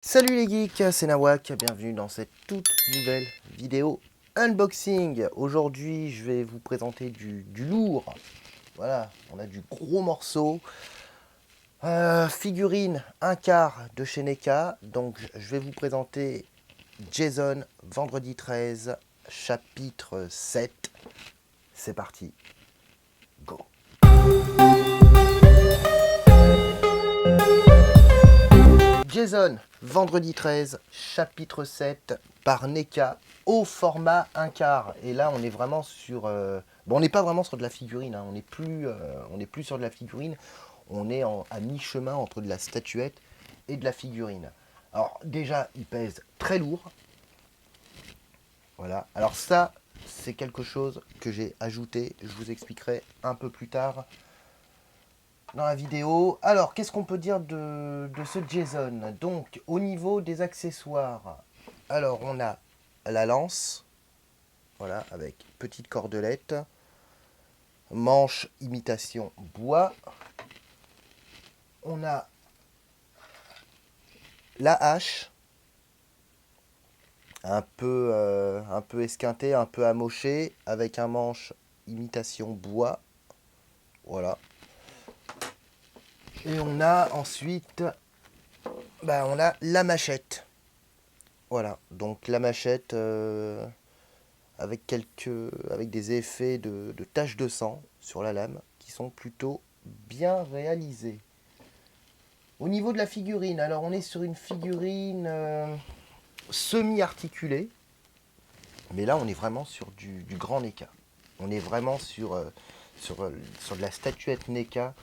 Salut les geeks, c'est Nawak, bienvenue dans cette toute nouvelle vidéo unboxing. Aujourd'hui je vais vous présenter du lourd, voilà, on a du gros morceau. Figurine 1/4 de chez NECA, donc je vais vous présenter Jason Vendredi 13, chapitre 7. C'est parti, go! Jason, Vendredi 13, chapitre 7, par NECA, au format 1/4. Et là, on est vraiment sur... Bon, on n'est pas vraiment sur de la figurine, hein. On n'est plus sur de la figurine. On est à mi-chemin entre de la statuette et de la figurine. Alors, déjà, il pèse très lourd. Voilà. Alors ça, c'est quelque chose que j'ai ajouté. Je vous expliquerai un peu plus tard dans la vidéo. Alors, qu'est-ce qu'on peut dire de ce Jason? Donc, au niveau des accessoires, alors on a la lance, voilà, avec petite cordelette, manche imitation bois. On a la hache, un peu esquintée, un peu amochée, avec un manche imitation bois. Voilà. Et on a ensuite, on a la machette. Voilà, donc la machette avec des effets de taches de sang sur la lame qui sont plutôt bien réalisés. Au niveau de la figurine, alors on est sur une figurine semi-articulée, mais là on est vraiment sur du grand NECA. On est vraiment sur de la statuette NECA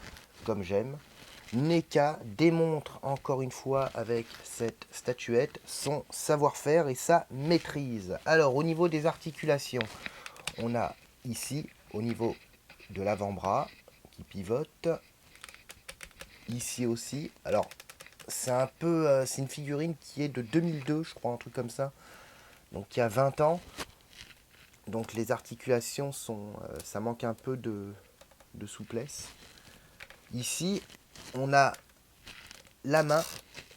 comme j'aime. NECA démontre encore une fois avec cette statuette son savoir-faire et sa maîtrise. Alors au niveau des articulations, on a ici au niveau de l'avant-bras qui pivote, ici aussi. Alors c'est c'est une figurine qui est de 2002 je crois, un truc comme ça, donc il y a 20 ans. Donc les articulations ça manque un peu de souplesse. Ici on a la main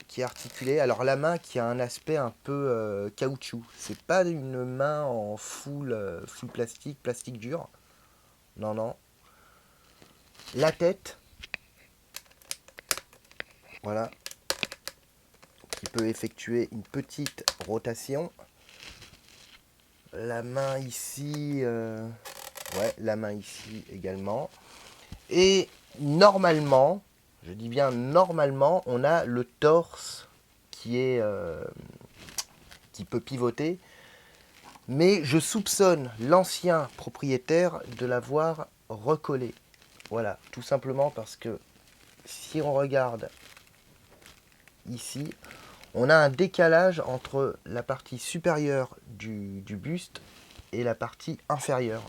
qui est articulée. Alors la main qui a un aspect un peu caoutchouc. C'est pas une main en full plastique dur. Non, non. La tête, voilà, qui peut effectuer une petite rotation. La main ici, ouais, la main ici également. Et normalement, je dis bien normalement, on a le torse qui peut pivoter. Mais je soupçonne l'ancien propriétaire de l'avoir recollé. Voilà, tout simplement parce que si on regarde ici, on a un décalage entre la partie supérieure du buste et la partie inférieure.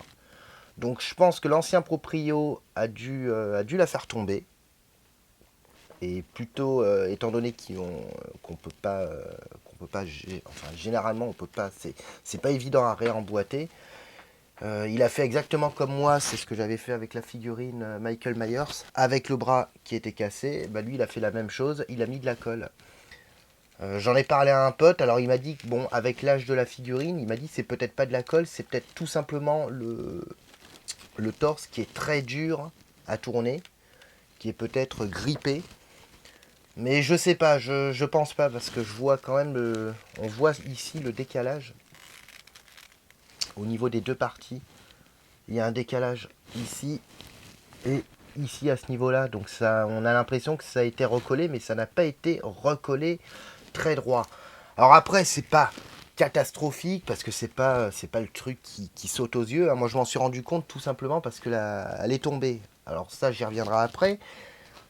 Donc je pense que l'ancien proprio a dû la faire tomber. Et plutôt, étant donné qu'on peut pas, enfin généralement on peut pas, c'est pas évident à réemboîter. Il a fait exactement comme moi, c'est ce que j'avais fait avec la figurine Michael Myers, avec le bras qui était cassé. Bah lui il a fait la même chose, il a mis de la colle. J'en ai parlé à un pote, alors il m'a dit que bon, avec l'âge de la figurine, il m'a dit c'est peut-être pas de la colle, c'est peut-être tout simplement le torse qui est très dur à tourner, qui est peut-être grippé. Mais je sais pas, je pense pas, parce que je vois quand même on voit ici le décalage au niveau des deux parties. Il y a un décalage ici et ici à ce niveau-là. Donc ça, on a l'impression que ça a été recollé, mais ça n'a pas été recollé très droit. Alors après, c'est pas catastrophique parce que c'est pas le truc qui saute aux yeux, hein. Moi, je m'en suis rendu compte tout simplement parce que elle est tombée. Alors ça, j'y reviendrai après.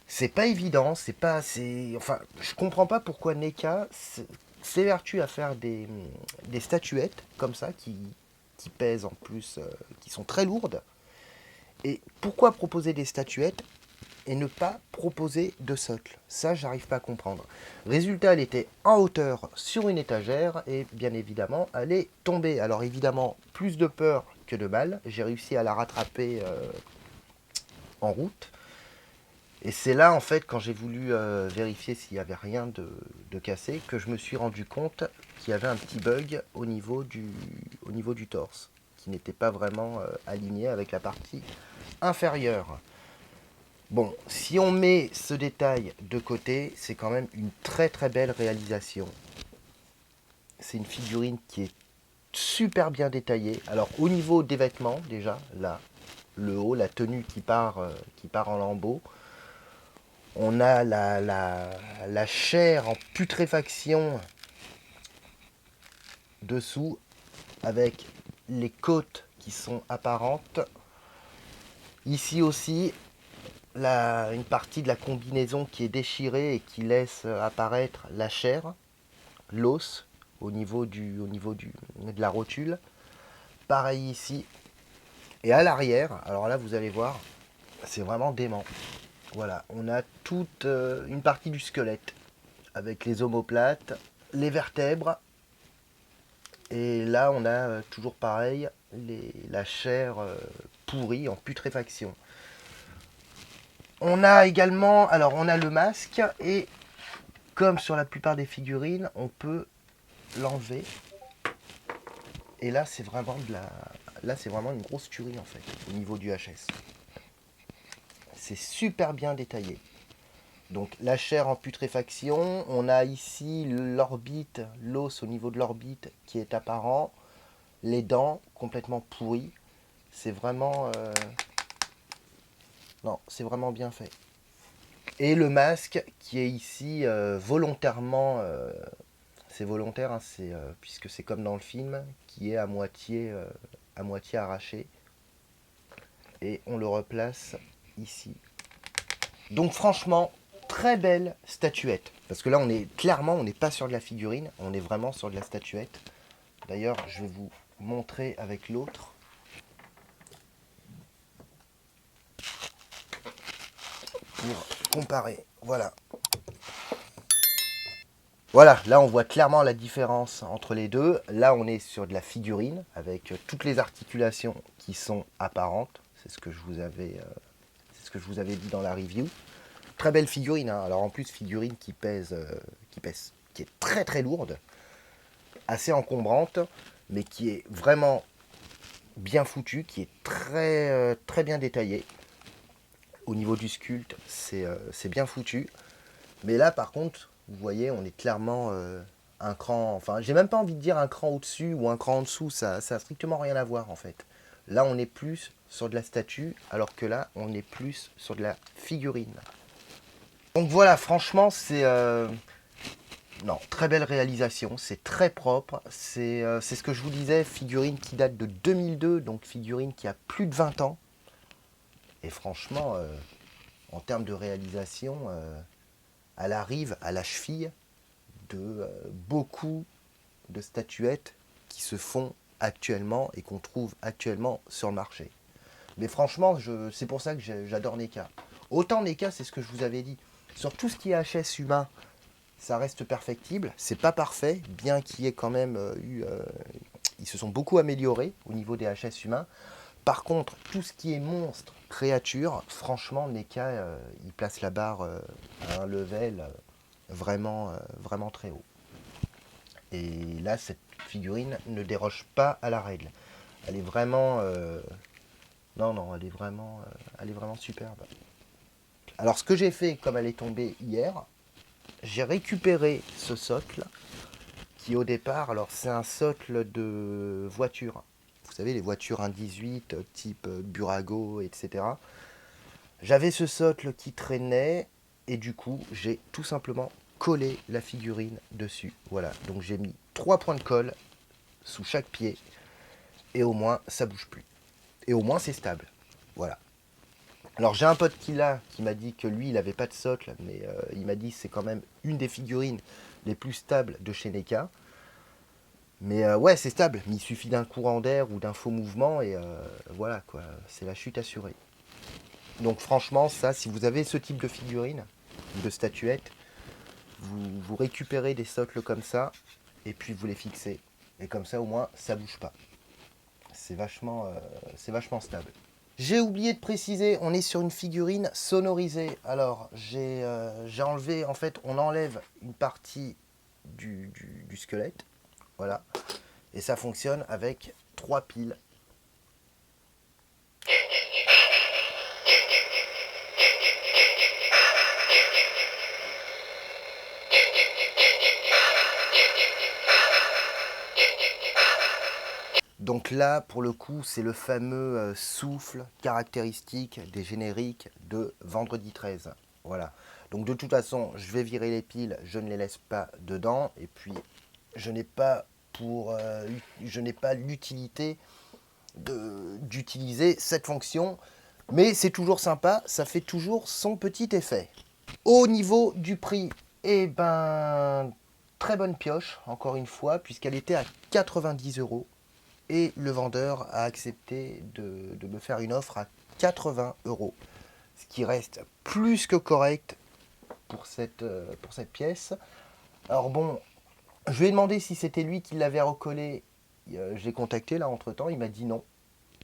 C'est pas évident, enfin, je comprends pas pourquoi NECA s'évertue à faire des statuettes comme ça qui pèsent en plus, qui sont très lourdes. Et pourquoi proposer des statuettes et ne pas proposer de socle? Ça, j'arrive pas à comprendre. Résultat, elle était en hauteur sur une étagère et bien évidemment, elle est tombée. Alors évidemment, plus de peur que de mal. J'ai réussi à la rattraper en route. Et c'est là, en fait, quand j'ai voulu vérifier s'il n'y avait rien de cassé, que je me suis rendu compte qu'il y avait un petit bug au niveau du torse, qui n'était pas vraiment aligné avec la partie inférieure. Bon, si on met ce détail de côté, c'est quand même une très très belle réalisation. C'est une figurine qui est super bien détaillée. Alors au niveau des vêtements, déjà, là, le haut, la tenue qui part en lambeaux. On a la chair en putréfaction dessous, avec les côtes qui sont apparentes. Ici aussi, une partie de la combinaison qui est déchirée et qui laisse apparaître la chair, l'os de la rotule. Pareil ici. Et à l'arrière, alors là vous allez voir, c'est vraiment dément. Voilà, on a toute une partie du squelette avec les omoplates, les vertèbres. Et là, on a toujours pareil, la chair pourrie en putréfaction. On a également, alors on a le masque et comme sur la plupart des figurines, on peut l'enlever. Et là, c'est vraiment là, c'est vraiment une grosse tuerie en fait au niveau du HS. C'est super bien détaillé. Donc la chair en putréfaction, on a ici l'orbite, l'os au niveau de l'orbite qui est apparent, les dents complètement pourries. C'est vraiment non, c'est vraiment bien fait. Et le masque qui est ici volontairement, c'est volontaire, hein, puisque c'est comme dans le film, qui est à moitié arraché. Et on le replace ici. Donc franchement, très belle statuette. Parce que là, on n'est pas sur de la figurine, on est vraiment sur de la statuette. D'ailleurs, je vais vous montrer avec l'autre. Pour comparer. Voilà. Voilà, là on voit clairement la différence entre les deux. Là on est sur de la figurine avec toutes les articulations qui sont apparentes. C'est ce que je vous avais dit dans la review. Très belle figurine, hein. Alors en plus figurine qui est très très lourde, assez encombrante, mais qui est vraiment bien foutue, qui est très bien détaillée. Au niveau du sculpte, c'est bien foutu. Mais là par contre, vous voyez, on est clairement un cran, enfin j'ai même pas envie de dire un cran au-dessus ou un cran en dessous, ça a strictement rien à voir en fait. Là on est plus sur de la statue, alors que là on est plus sur de la figurine. Donc voilà, franchement c'est non, très belle réalisation, c'est très propre, c'est ce que je vous disais, figurine qui date de 2002, donc figurine qui a plus de 20 ans. Et franchement, en termes de réalisation, elle arrive à la cheville de beaucoup de statuettes qui se font actuellement et qu'on trouve actuellement sur le marché. Mais franchement, c'est pour ça que j'adore NECA. Autant NECA, c'est ce que je vous avais dit. Sur tout ce qui est HS humain, ça reste perfectible. C'est pas parfait, bien qu'il y ait quand même ils se sont beaucoup améliorés au niveau des HS humains. Par contre, tout ce qui est monstre, créature, franchement, NECA, il place la barre à un level vraiment très haut. Et là, cette figurine ne déroge pas à la règle. Elle est vraiment... non, elle est vraiment superbe. Alors, ce que j'ai fait, comme elle est tombée hier, j'ai récupéré ce socle, qui au départ, alors c'est un socle de voiture. Vous savez, les voitures 1.18, type Burago, etc. J'avais ce socle qui traînait, et du coup, j'ai tout simplement collé la figurine dessus. Voilà, donc j'ai mis 3 points de colle sous chaque pied, et au moins ça bouge plus. Et au moins c'est stable. Voilà. Alors j'ai un pote qui m'a dit que lui il n'avait pas de socle, mais il m'a dit que c'est quand même une des figurines les plus stables de chez NECA. Mais ouais, c'est stable, mais il suffit d'un courant d'air ou d'un faux mouvement et voilà quoi, c'est la chute assurée. Donc franchement, ça, si vous avez ce type de figurine, de statuette, vous récupérez des socles comme ça et puis vous les fixez. Et comme ça au moins ça bouge pas. C'est vachement stable. J'ai oublié de préciser, on est sur une figurine sonorisée. Alors, j'ai enlevé, en fait, on enlève une partie du squelette. Voilà. Et ça fonctionne avec 3 piles. Donc là, pour le coup, c'est le fameux souffle caractéristique des génériques de Vendredi 13. Voilà. Donc de toute façon, je vais virer les piles, je ne les laisse pas dedans. Et puis, je n'ai pas l'utilité d'utiliser cette fonction. Mais c'est toujours sympa, ça fait toujours son petit effet. Au niveau du prix, eh ben, très bonne pioche, encore une fois, puisqu'elle était à 90 euros. Et le vendeur a accepté de me faire une offre à 80 euros. Ce qui reste plus que correct pour cette pièce. Alors bon, je lui ai demandé si c'était lui qui l'avait recollé. Je l'ai contacté là entre temps, il m'a dit non.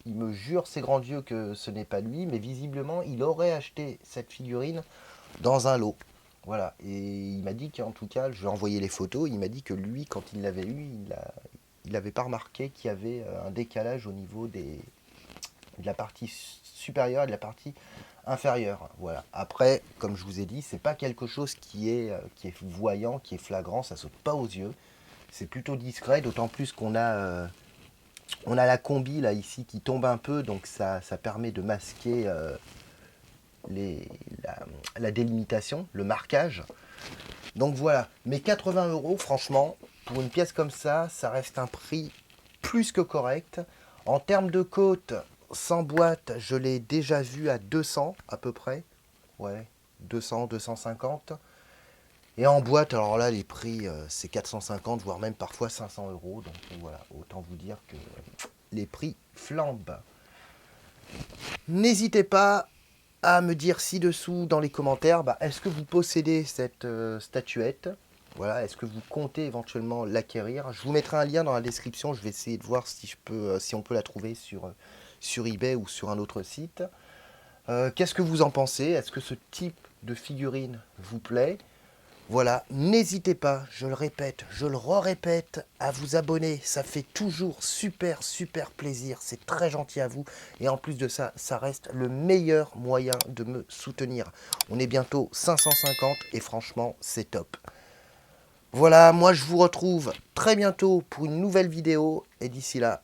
Il me jure ses grands dieux que ce n'est pas lui, mais visiblement il aurait acheté cette figurine dans un lot. Voilà, et il m'a dit qu'en tout cas, je lui ai envoyé les photos, il m'a dit que lui, quand il l'avait eu, il n'avait pas remarqué qu'il y avait un décalage au niveau de la partie supérieure et de la partie inférieure. Voilà. Après, comme je vous ai dit, c'est pas quelque chose qui est voyant, qui est flagrant, ça saute pas aux yeux. C'est plutôt discret, d'autant plus on a la combi là ici qui tombe un peu, donc ça permet de masquer les, la délimitation, le marquage. Donc voilà, mais 80 euros, franchement, pour une pièce comme ça reste un prix plus que correct. En termes de côte, sans boîte, je l'ai déjà vu à 200 à peu près. Ouais, 200, 250. Et en boîte, alors là, les prix, c'est 450, voire même parfois 500 euros. Donc voilà, autant vous dire que les prix flambent. N'hésitez pas à me dire ci-dessous dans les commentaires, est-ce que vous possédez cette statuette? Voilà, est-ce que vous comptez éventuellement l'acquérir? Je vous mettrai un lien dans la description, je vais essayer de voir si on peut la trouver sur eBay ou sur un autre site. Qu'est-ce que vous en pensez? Est-ce que ce type de figurine vous plaît? Voilà, n'hésitez pas, je le répète, je le répète, à vous abonner. Ça fait toujours super, super plaisir. C'est très gentil à vous. Et en plus de ça, ça reste le meilleur moyen de me soutenir. On est bientôt 550 et franchement, c'est top. Voilà, moi je vous retrouve très bientôt pour une nouvelle vidéo. Et d'ici là,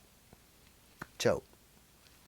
ciao.